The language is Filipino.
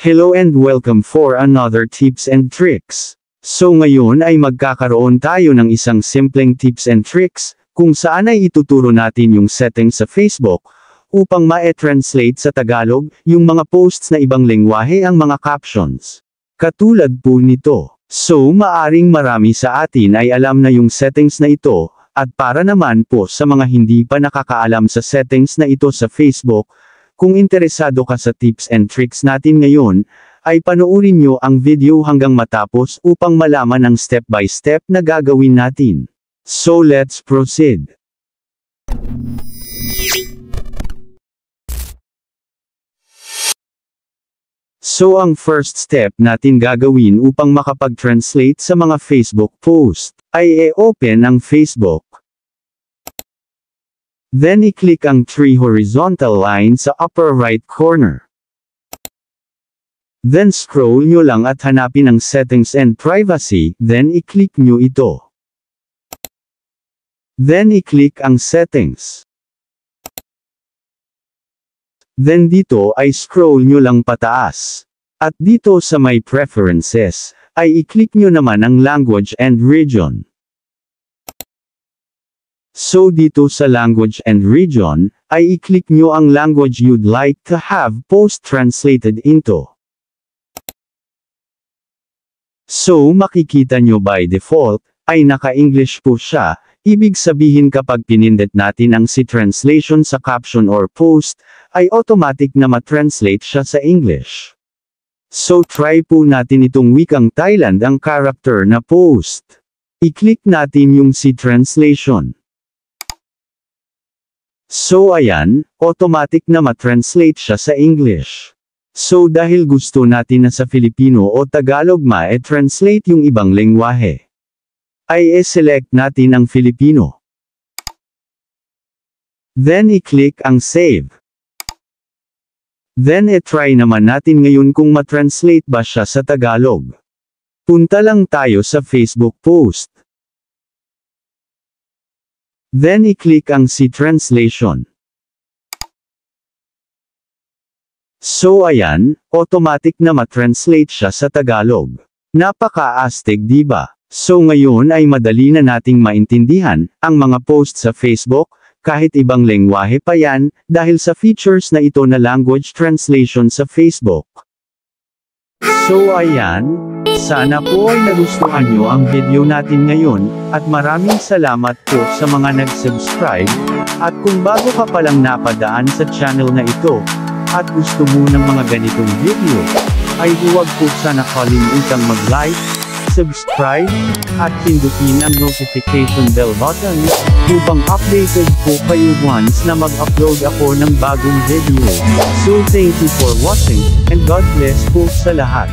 Hello and welcome for another tips and tricks. So ngayon ay magkakaroon tayo ng isang simpleng tips and tricks, kung saan ay ituturo natin yung settings sa Facebook, upang ma-translate sa Tagalog, yung mga posts na ibang lengguwahe ang mga captions. Katulad po nito. So maaring marami sa atin ay alam na yung settings na ito, at para naman po sa mga hindi pa nakakaalam sa settings na ito sa Facebook, kung interesado ka sa tips and tricks natin ngayon, ay panoorin nyo ang video hanggang matapos upang malaman ang step-by-step na gagawin natin. So let's proceed. So ang first step natin gagawin upang makapag-translate sa mga Facebook post, ay i-open ang Facebook. Then i-click ang 3 horizontal line sa upper right corner. Then scroll nyo lang at hanapin ang settings and privacy, then i-click nyo ito. Then i-click ang settings. Then dito ay scroll nyo lang pataas. At dito sa my preferences, ay i-click nyo naman ang language and region. So dito sa language and region, ay i-click nyo ang language you'd like to have post translated into. So makikita nyo by default, ay naka-English po siya, ibig sabihin kapag pinindot natin ang si translation sa caption or post, ay automatic na matranslate siya sa English. So try po natin itong wikang Thailand ang character na post. I-click natin yung si translation. So ayan, automatic na matranslate siya sa English. So dahil gusto natin na sa Filipino o Tagalog ma-translate yung ibang lengguwahe, ay i-select natin ang Filipino. Then i-click ang save. Then i-try naman natin ngayon kung matranslate ba siya sa Tagalog. Punta lang tayo sa Facebook post. Then i-click ang si translation. So ayan, automatic na matranslate siya sa Tagalog. Napaka-astig diba? So ngayon ay madali na nating maintindihan ang mga post sa Facebook, kahit ibang lengguwahe pa yan, dahil sa features na ito na language translation sa Facebook. So ayan, sana po ay nagustuhan nyo ang video natin ngayon, at maraming salamat po sa mga nag-subscribe, at kung bago ka palang napadaan sa channel na ito, at gusto mo ng mga ganitong video, ay huwag po sana kalimutang mag-like, subscribe, at pindutin ang notification bell button, upang updated po kayo once na mag-upload ako ng bagong video. So thank you for watching, and God bless po sa lahat.